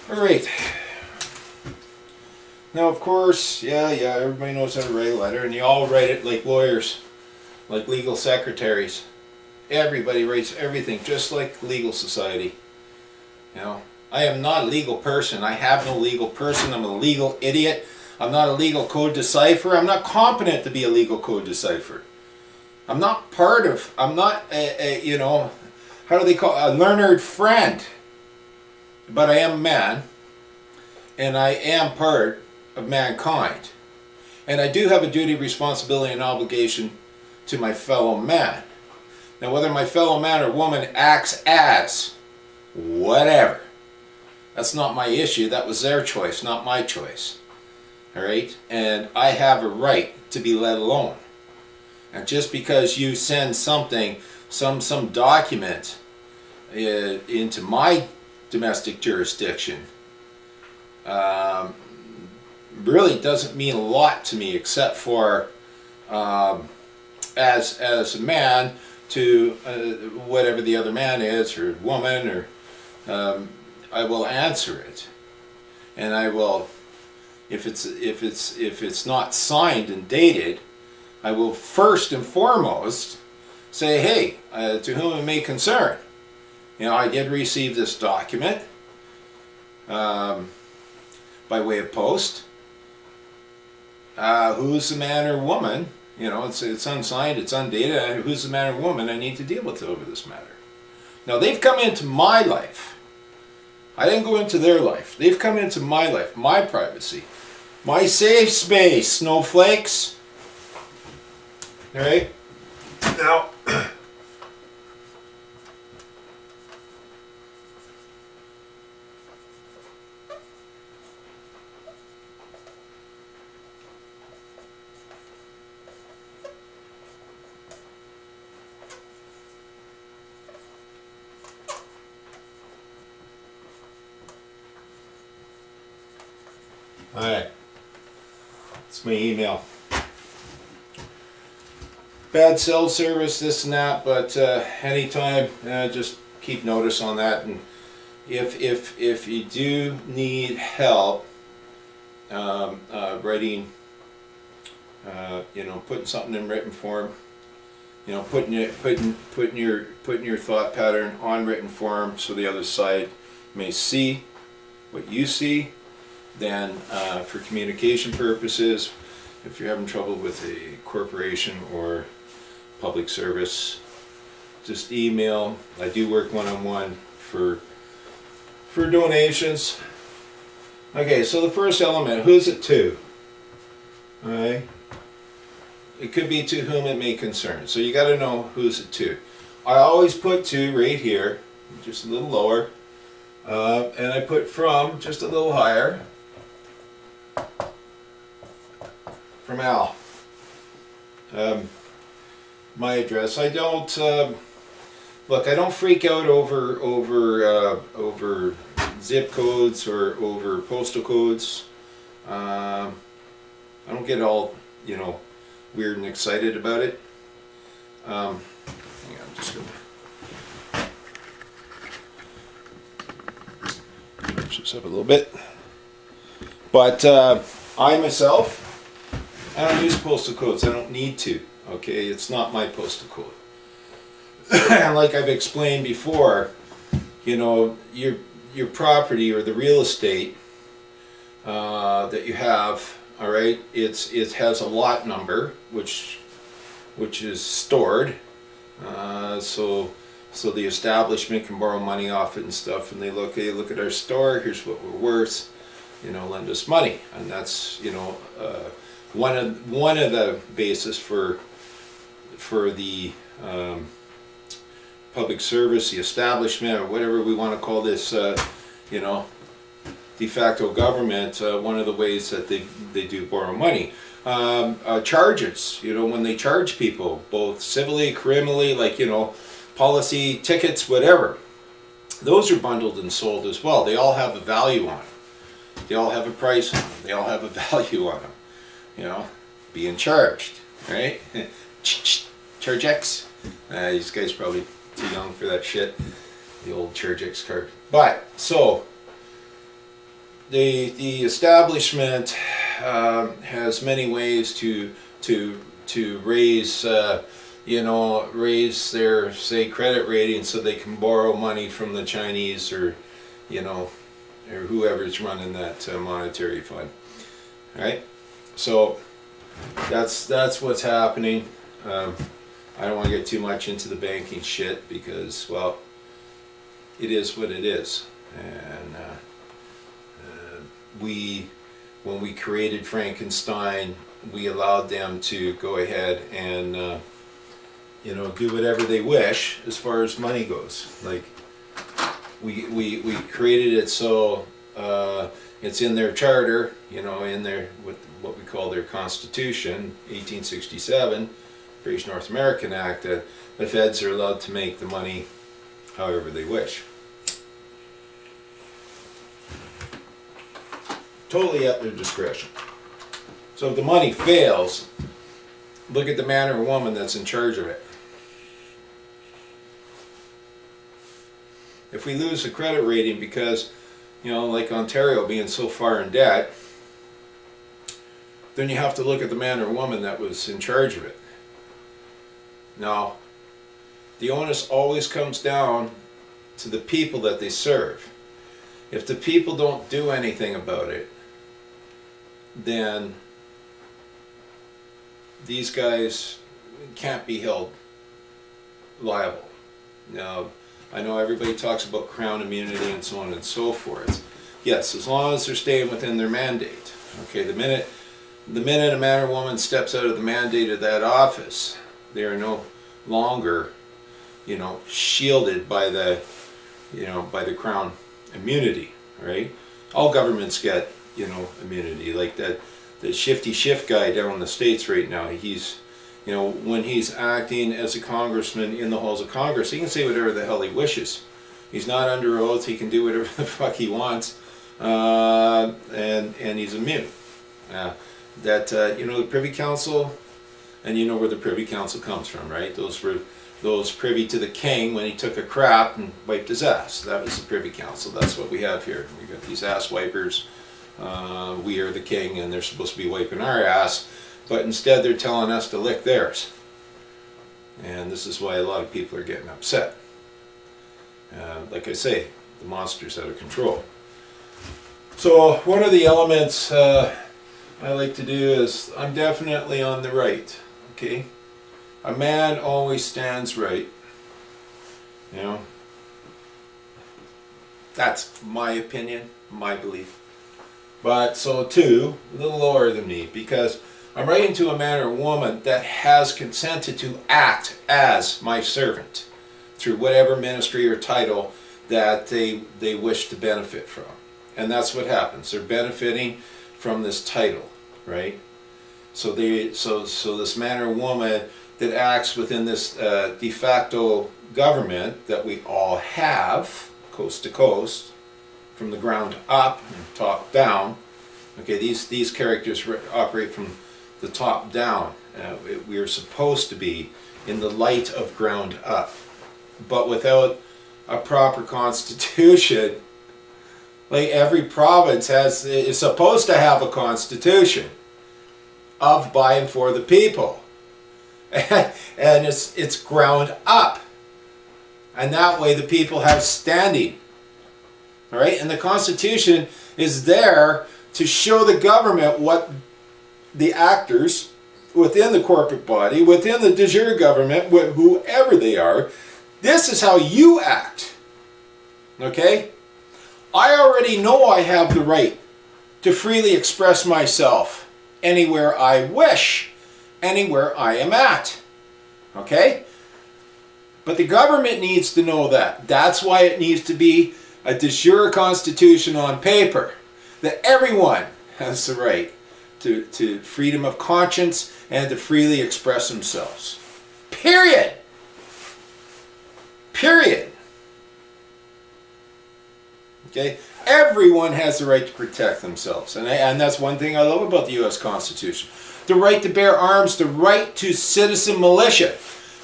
All right. Now, of course, yeah, everybody knows how to write a letter, and you all write it like lawyers, like legal secretaries. Everybody writes everything just like legal society. You know, I am not a legal person. I have no legal person. I'm a legal idiot. I'm not a legal code decipher. I'm not competent to be a legal code decipher. I'm not part of, I'm not you know, how do they call it? A learned friend. But I am a man, and I am part of mankind. And I do have a duty, responsibility, and obligation to my fellow man. Now, whether my fellow man or woman acts as whatever, that's not my issue. That was their choice, not my choice. All right? And I have a right to be let alone. And just because you send something, some document into my domestic jurisdiction, really doesn't mean a lot to me, except for as a man to whatever the other man is or woman, or I will answer it, and I will, if it's not signed and dated, I will first and foremost say, hey, to whom it may concern, you know, I did receive this document by way of post. Who's the man or woman? You know, it's unsigned, it's undated. Who's the man or woman I need to deal with over this matter? Now, they've come into my life. I didn't go into their life. They've come into my life, my privacy, my safe space, snowflakes. All right? Now, alright, it's my email. Bad cell service, this and that, but anytime, just keep notice on that. And if you do need help writing, you know, putting something in written form, you know, putting your thought pattern on written form so the other side may see what you see, then for communication purposes, if you're having trouble with a corporation or public service, just email. I do work one-on-one for donations. Okay, so the first element, who's it to? Alright, it could be to whom it may concern, so you got to know who's it to. I always put to right here, just a little lower, and I put from just a little higher, from Al. My address. I don't look. I don't freak out over zip codes or over postal codes. I don't get all, you know, weird and excited about it. Hang on, I'm just gonna push this up a little bit. But I myself, I don't use postal codes. I don't need to. Okay, it's not my postal code. And like I've explained before, you know, your property or the real estate that you have, all right, it has a lot number which is stored, so the establishment can borrow money off it and stuff, and they look, hey, look at our store, here's what we're worth, you know, lend us money. And that's, you know, one of the basis for the public service, the establishment, or whatever we want to call this, you know, de facto government. One of the ways that they do borrow money, charges, you know, when they charge people, both civilly, criminally, like, you know, policy, tickets, whatever, those are bundled and sold as well. They all have a value on them. They all have a price on them. They all have a value on them. You know, being charged, right? Charge X. These guys probably too young for that shit. The old Charge X card. But, so, the establishment has many ways to raise raise their, say, credit rating so they can borrow money from the Chinese or or whoever's running that monetary fund. All right, so that's what's happening. I don't want to get too much into the banking shit because, well, it is what it is. And when we created Frankenstein, we allowed them to go ahead and do whatever they wish as far as money goes. Like we created it so it's in their charter, in their what we call their Constitution, 1867, British North American Act, that the feds are allowed to make the money however they wish. Totally at their discretion. So if the money fails, look at the man or woman that's in charge of it. If we lose the credit rating because, like Ontario being so far in debt, then you have to look at the man or woman that was in charge of it. Now, the onus always comes down to the people that they serve. If the people don't do anything about it, then these guys can't be held liable. Now, I know everybody talks about Crown immunity and so on and so forth. Yes, as long as they're staying within their mandate. Okay, the minute a man or woman steps out of the mandate of that office, they are no longer, shielded by the, by the Crown immunity. Right? All governments get, immunity. Like that, the Shifty Schiff guy down in the States right now. He's, when he's acting as a congressman in the halls of Congress, he can say whatever the hell he wishes. He's not under oath. He can do whatever the fuck he wants, and he's immune. The Privy Council, and you know where the Privy Council comes from, right? Those were those privy to the king when he took a crap and wiped his ass. That was the Privy Council. That's what we have here. We got these ass wipers. We are the king, and they're supposed to be wiping our ass, but instead they're telling us to lick theirs. And this is why a lot of people are getting upset. Like I say, the monster's out of control. So one of the elements I like to do is, I'm definitely on the right, okay? A man always stands right, That's my opinion, my belief. But so too, a little lower than me, because I'm writing to a man or woman that has consented to act as my servant through whatever ministry or title that they wish to benefit from. And that's what happens. They're benefiting from this title, right? So this man or woman that acts within this de facto government that we all have, coast to coast, from the ground up and top down. Okay, these characters operate from the top down. We are supposed to be in the light of ground up, but without a proper constitution. Like every province is supposed to have a constitution of, by, and for the people, and it's ground up, and that way the people have standing. All right, and the Constitution is there to show the government what the actors within the corporate body, within the de jure government, whoever they are, this is how you act. Okay? I already know I have the right to freely express myself anywhere I wish, anywhere I am at. Okay? But the government needs to know that. That's why it needs to be a de jure constitution on paper, that everyone has the right to freedom of conscience and to freely express themselves. Period. Period. Okay? Everyone has the right to protect themselves. And that's one thing I love about the U.S. Constitution. The right to bear arms, the right to citizen militia.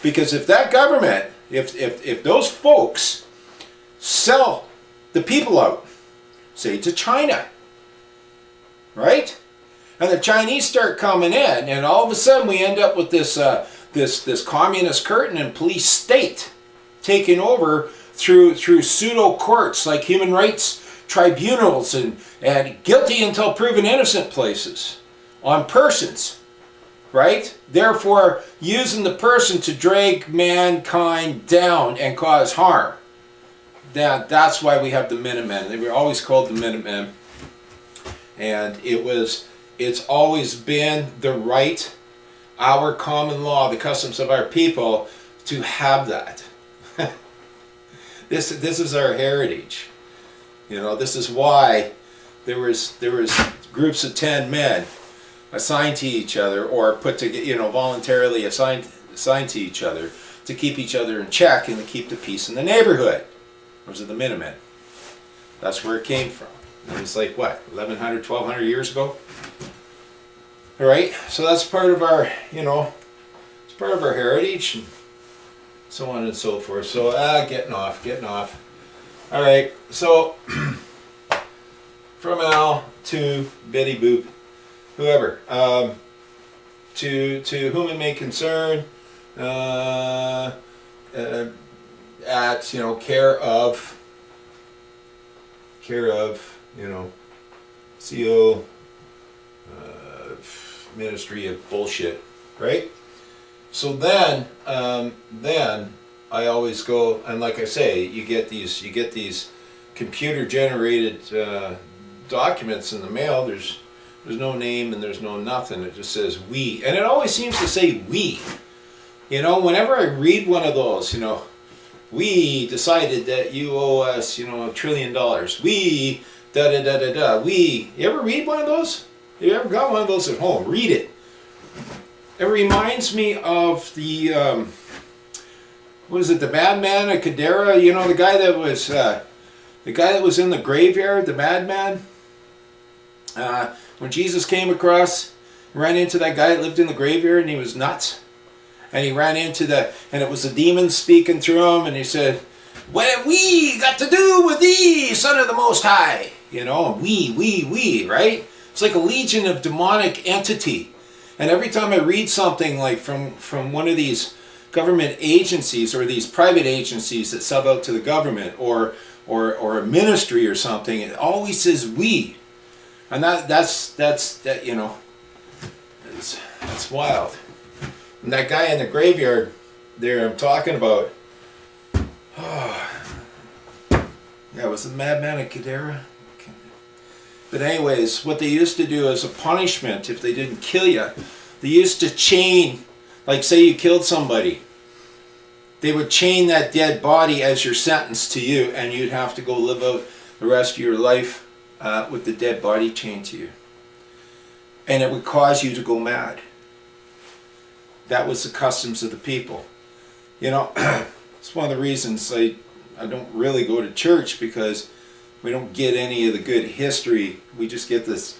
Because if that government, if those folks sell the people out, say to China, right? And the Chinese start coming in, and all of a sudden we end up with this this communist curtain and police state taking over through pseudo courts like human rights tribunals and guilty until proven innocent places on persons, right? Therefore, using the person to drag mankind down and cause harm. That's why we have the Minutemen. They were always called the Minutemen, and it's always been the right, our common law, the customs of our people, to have that. This is our heritage. You know, this is why there was groups of 10 men assigned to each other, or put together, you know, voluntarily assigned to each other to keep each other in check and to keep the peace in the neighborhood. Those are the Minutemen. That's where it came from. It was like, what, 1,100, 1,200 years ago? All right, so that's part of our, you know, it's part of our heritage, and so on and so forth. So, getting off. All right, so from Al to Betty Boop, whoever, to whom it may concern, at, you know, care of, you know, CO, Ministry of Bullshit, right? So then I always go, and like I say, you get these computer generated documents in the mail. There's no name and there's no nothing. It just says we, and it always seems to say we. You know, whenever I read one of those, you know, we decided that you owe us, you know, $1 trillion. We da da da da da. We. You ever read one of those? You ever got one of those at home? Read it. It reminds me of the what is it? The madman of Gadara. You know, the guy that was in the graveyard, the madman. When Jesus came across, ran into that guy that lived in the graveyard, and he was nuts. And he ran into and it was the demon speaking through him, and he said, "What have we got to do with thee, Son of the Most High?" You know, we, right? It's like a legion of demonic entity. And every time I read something like from one of these government agencies or these private agencies that sub out to the government or a ministry or something, it always says we. And that's you know, that's wild. And that guy in the graveyard there I'm talking about, yeah, it was the madman of Gadara. Okay. But anyways, what they used to do as a punishment, if they didn't kill you, they used to chain, like say you killed somebody, they would chain that dead body as your sentence to you, and you'd have to go live out the rest of your life with the dead body chained to you. And it would cause you to go mad. That was the customs of the people. You know, it's one of the reasons I don't really go to church, because we don't get any of the good history. We just get this,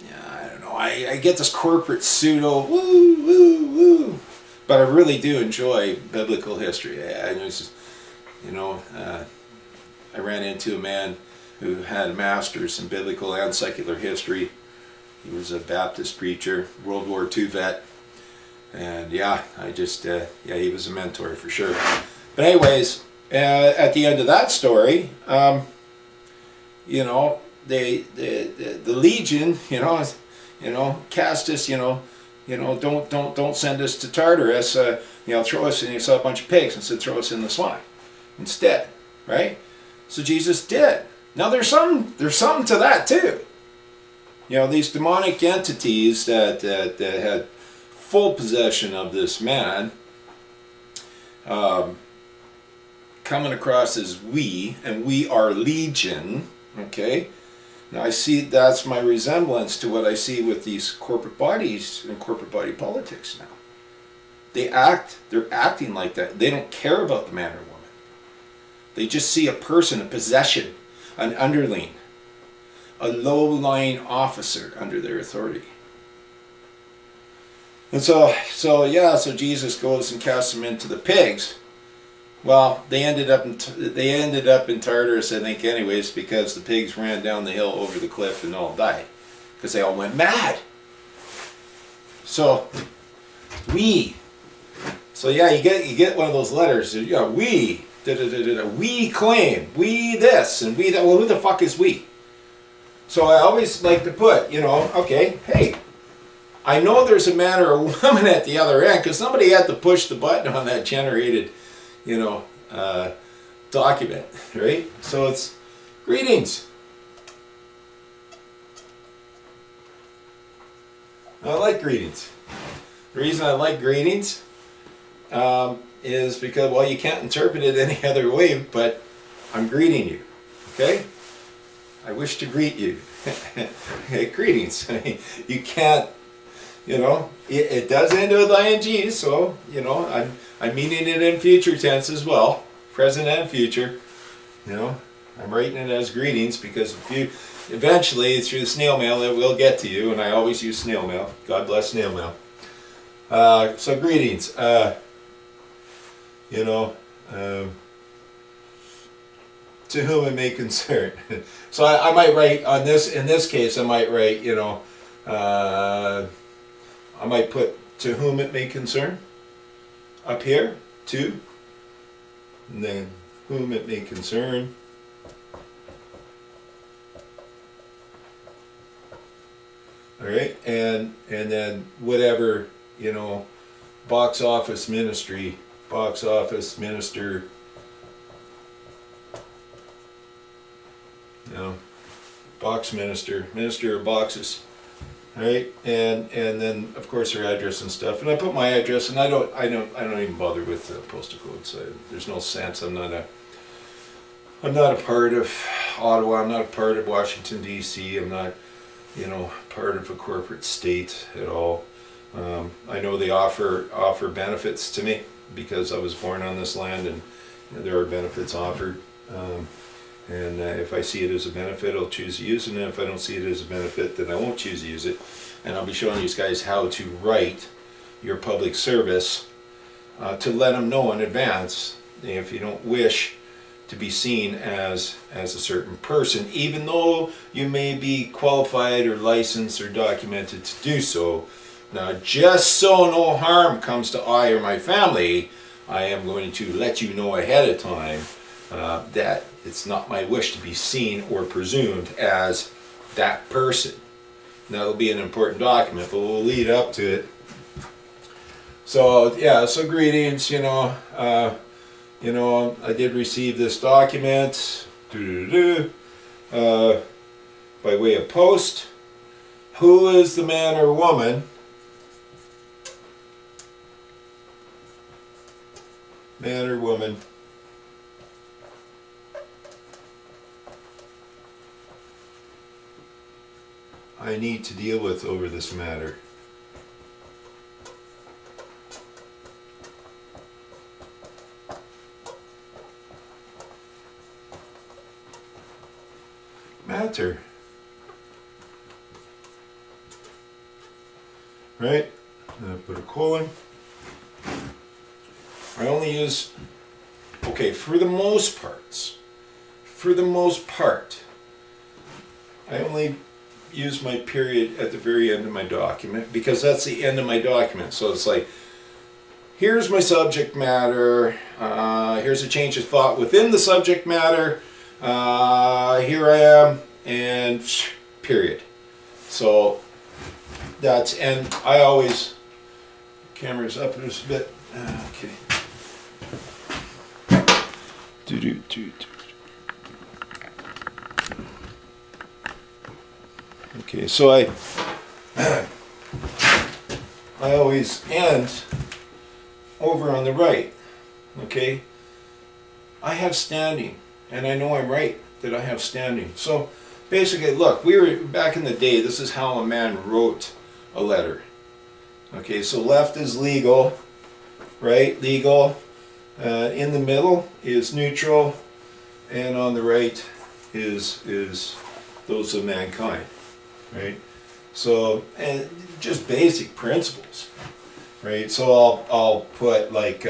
yeah, I don't know, I get this corporate pseudo woo, woo, woo. But I really do enjoy biblical history. I just, you know, I ran into a man who had a master's in biblical and secular history. He was a Baptist preacher, World War II vet. And yeah, I just, yeah, he was a mentor for sure. But anyways, at the end of that story, you know, the Legion, you know, cast us, you know, don't send us to Tartarus, you know, throw us, and he saw a bunch of pigs and said, throw us in the swine instead, right? So Jesus did. Now there's something to that too. You know, these demonic entities that had full possession of this man, coming across as we, and we are legion, okay? Now I see that's my resemblance to what I see with these corporate bodies and corporate body politics now. They're acting like that. They don't care about the man or woman. They just see a person, a possession, an underling, a low-lying officer under their authority. And so Jesus goes and casts them into the pigs. Well, they ended up in Tartarus, I think, anyways, because the pigs ran down the hill over the cliff and all died. because they all went mad. So we. So yeah, you get one of those letters. Yeah, we. We claim. We this and we that. Well, who the fuck is we? So I always like to put, okay, hey, I know there's a man or a woman at the other end because somebody had to push the button on that generated, document, right? So it's greetings. I like greetings. The reason I like greetings is because, well, you can't interpret it any other way, but I'm greeting you, okay? I wish to greet you. Hey, greetings. I mean, you can't, it does end with ing, so, I'm meaning it in future tense as well, present and future. I'm writing it as greetings because eventually through the snail mail it will get to you, and I always use snail mail. God bless snail mail. So greetings. To whom it may concern. So I might write on this, in this case I might write, I might put to whom it may concern up here, to, and then whom it may concern. All right, and then whatever, box office ministry, box office minister, box minister, minister of boxes, right? And then of course her address and stuff. And I put my address, and I don't even bother with the postal code. So there's no sense. I'm not a part of Ottawa. I'm not a part of Washington D.C. I'm not, part of a corporate state at all. I know they offer benefits to me because I was born on this land, and there are benefits offered. And if I see it as a benefit, I'll choose to use it. And if I don't see it as a benefit, then I won't choose to use it. And I'll be showing you guys how to write your public service to let them know in advance if you don't wish to be seen as a certain person, even though you may be qualified or licensed or documented to do so. Now, just so no harm comes to I or my family, I am going to let you know ahead of time that it's not my wish to be seen or presumed as that person. That'll be an important document, but we'll lead up to it. So yeah, so greetings. I did receive this document by way of post. Who is the man or woman? Man or woman I need to deal with over this matter. Matter. Right? And I put a colon. I only use, for the most part, I only use my period at the very end of my document because that's the end of my document. So it's like, here's my subject matter, here's a change of thought within the subject matter, here I am, and period. So that's, and I always, camera's up just a bit, okay. Okay, so I always end over on the right. Okay, I have standing, and I know I'm right that I have standing. So basically, look, we were back in the day. This is how a man wrote a letter. Okay, so left is legal, right? Legal. In the middle is neutral, and on the right is those of mankind, right? So, and just basic principles, right? So I'll put like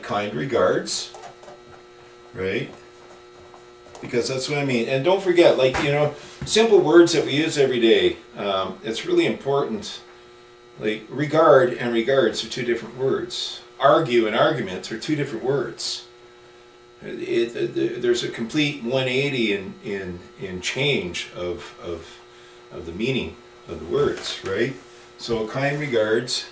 kind regards, right? because that's what I mean. And don't forget, like, you know, simple words that we use every day. It's really important. Like regard and regards are two different words. Argue and arguments are two different words. There's a complete 180 in change of the meaning of the words, right? So kind regards,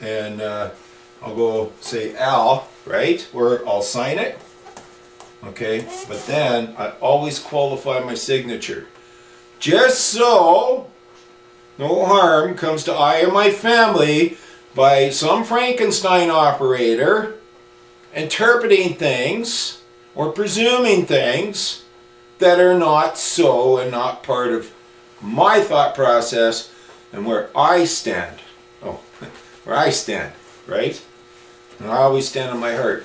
and I'll go say Al, right? Or I'll sign it, okay? But then I always qualify my signature, just so no harm comes to I or my family by some Frankenstein operator interpreting things or presuming things that are not so and not part of my thought process and where I stand. Oh, where I stand, right? And I always stand on my heart.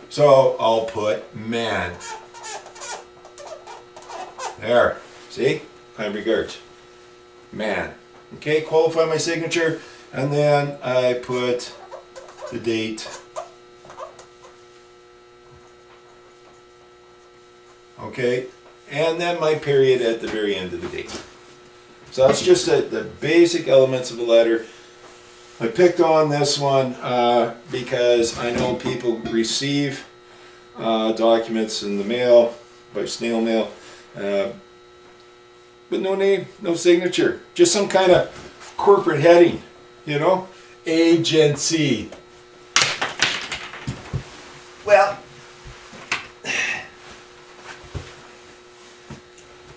So I'll put man. There, see? Kind regards. Man. Okay, qualify my signature, and then I put the date. Okay, and then my period at the very end of the date. So that's just the basic elements of a letter. I picked on this one because I know people receive documents in the mail, by snail mail, but no name, no signature, just some kind of corporate heading, you know, agency. Well,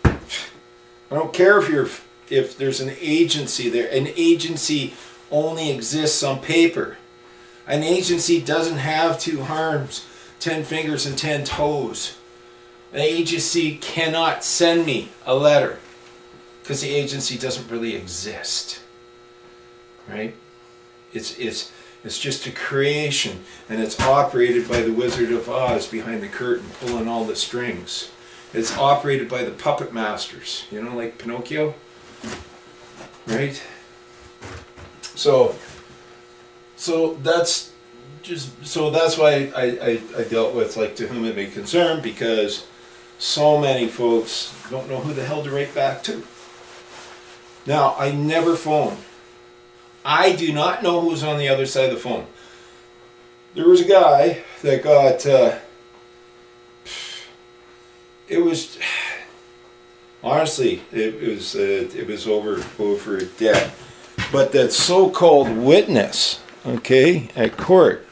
I don't care if there's an agency there. An agency only exists on paper. An agency doesn't have 2 arms, 10 fingers, and 10 toes. An agency cannot send me a letter because the agency doesn't really exist, right? It's just a creation, and it's operated by the Wizard of Oz behind the curtain, pulling all the strings. It's operated by the puppet masters, you know, like Pinocchio, right? So that's why I dealt with, like, to whom it may concern, because so many folks don't know who the hell to write back to. Now, I never phone. I do not know who's on the other side of the phone. There was a guy that got, it was, honestly, it was over a debt. But that so-called witness, okay, at court,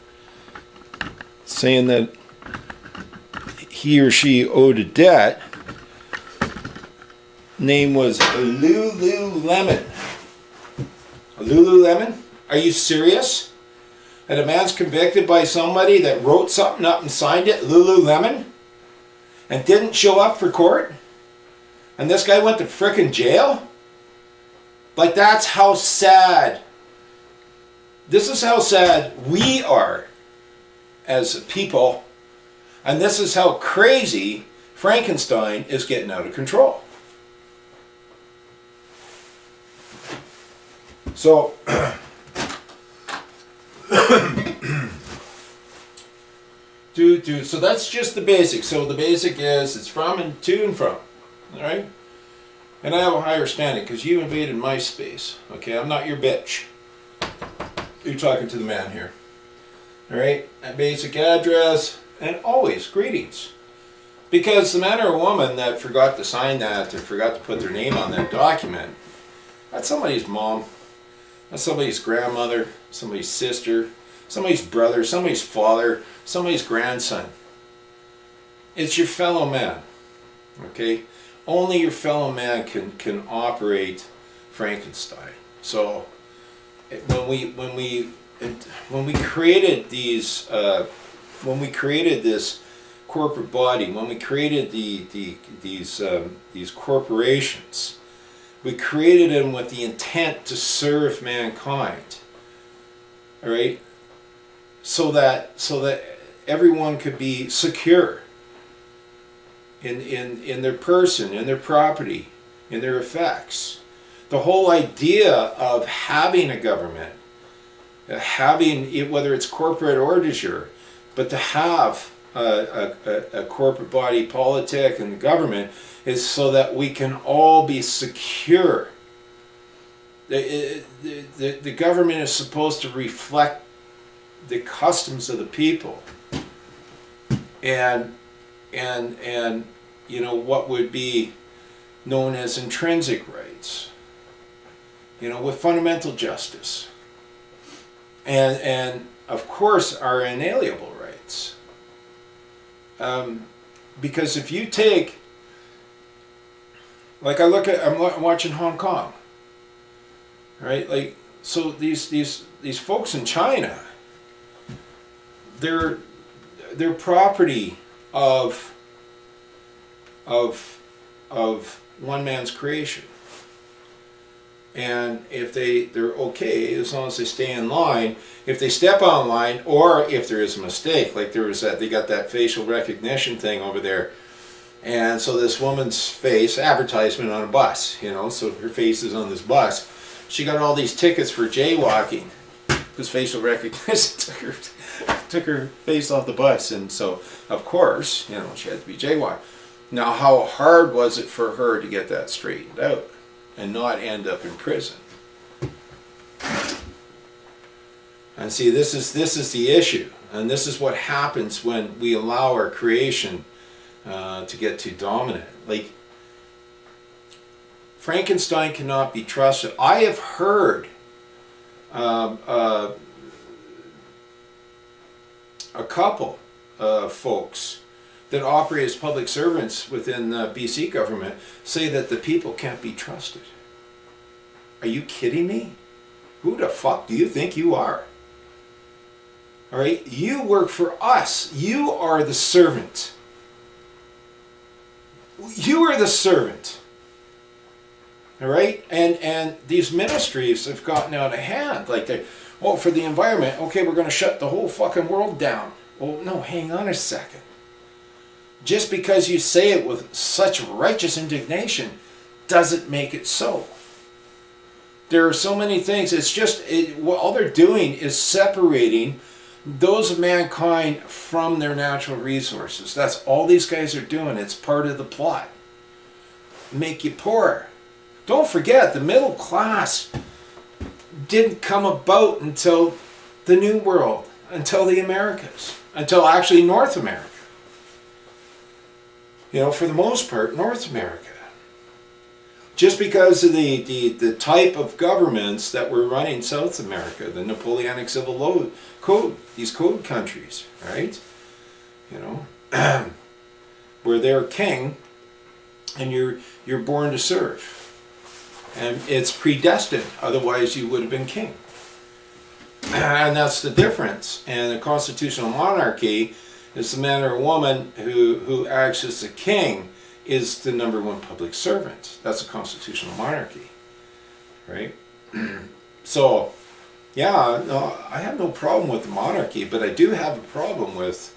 saying that he or she owed a debt, name was Lululemon. Lululemon? Are you serious? And a man's convicted by somebody that wrote something up and signed it, Lululemon, and didn't show up for court? And this guy went to frickin' jail? Like, that's how sad. This is how sad we are as a people. And this is how crazy Frankenstein is getting out of control. So, so that's just the basic. So the basic is it's from and to and from. All right? And I have a higher standing because you invaded my space. Okay, I'm not your bitch. You're talking to the man here. All right, a basic address, and always greetings. Because the man or woman that forgot to sign that or forgot to put their name on that document, that's somebody's mom, that's somebody's grandmother, somebody's sister, somebody's brother, somebody's father, somebody's grandson. It's your fellow man. Okay? Only your fellow man can operate Frankenstein. So when we created these when we created this corporate body, when we created these corporations, we created them with the intent to serve mankind. All right, so that everyone could be secure in their person, in their property, in their effects. The whole idea of having a government, having it, whether it's corporate or de jure, But to have a corporate body politic and the government is so that we can all be secure. The government is supposed to reflect the customs of the people, and you know what would be known as intrinsic rights, you know, with fundamental justice, and of course our inalienable rights. Because if you take, like I'm watching Hong Kong, right? Like, so these folks in China, they're property of one man's creation. And if they're okay, as long as they stay in line. If they step on line, or if there is a mistake, like there was they got that facial recognition thing over there, and so this woman's face, advertisement on a bus, you know, so her face is on this bus. She got all these tickets for jaywalking, because facial recognition took her face off the bus, and so of course, you know, she had to be jaywalked. Now, how hard was it for her to get that straightened out and not end up in prison? And see, this is the issue, and this is what happens when we allow our creation to get too dominant. Like, Frankenstein cannot be trusted. I have heard a couple of folks that operate as public servants within the BC government say that the people can't be trusted. Are you kidding me? Who the fuck do you think you are? All right, you work for us. You are the servant. You are the servant. All right, and these ministries have gotten out of hand. Like, for the environment, okay, we're going to shut the whole fucking world down. Well, no, hang on a second. Just because you say it with such righteous indignation doesn't make it so. There are so many things. It's just, all they're doing is separating those of mankind from their natural resources. That's all these guys are doing. It's part of the plot. Make you poor. Don't forget, the middle class didn't come about until the New World, until the Americas, until actually North America. You know, for the most part, North America. Just because of the type of governments that were running South America, the Napoleonic Civil Code, these code countries, right? You know, where they're king and you're born to serve. And it's predestined, otherwise you would have been king. And that's the difference. And a constitutional monarchy is the man or woman who acts as the king is the number one public servant. That's a constitutional monarchy, right? So, yeah, no, I have no problem with the monarchy, but I do have a problem with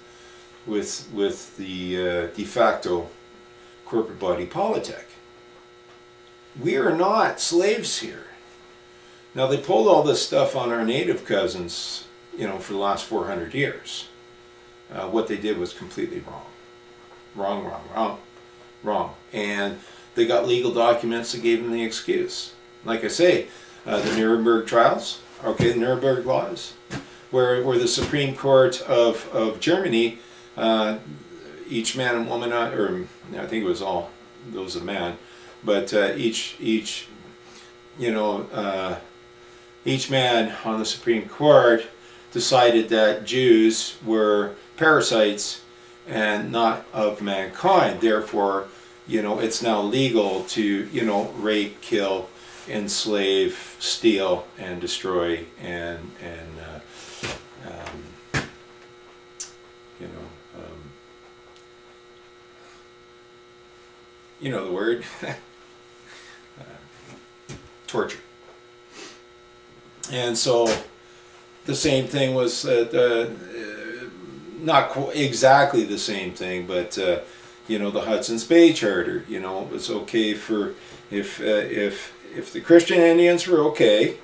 the de facto corporate body politic. We are not slaves here. Now, they pulled all this stuff on our native cousins, you know, for the last 400 years. What they did was completely wrong. Wrong. And they got legal documents that gave them the excuse. Like I say, the Nuremberg trials, okay, the Nuremberg laws, where the Supreme Court of Germany, each man and woman, or I think it was all those a man, but each man on the Supreme Court decided that Jews were parasites and not of mankind. Therefore, you know, it's now legal to, you know, rape, kill, enslave, steal, and destroy, and you know the word, torture. And so the same thing was not exactly the same thing, but you know, the Hudson's Bay Charter. You know, it was okay for if the Christian Indians were okay,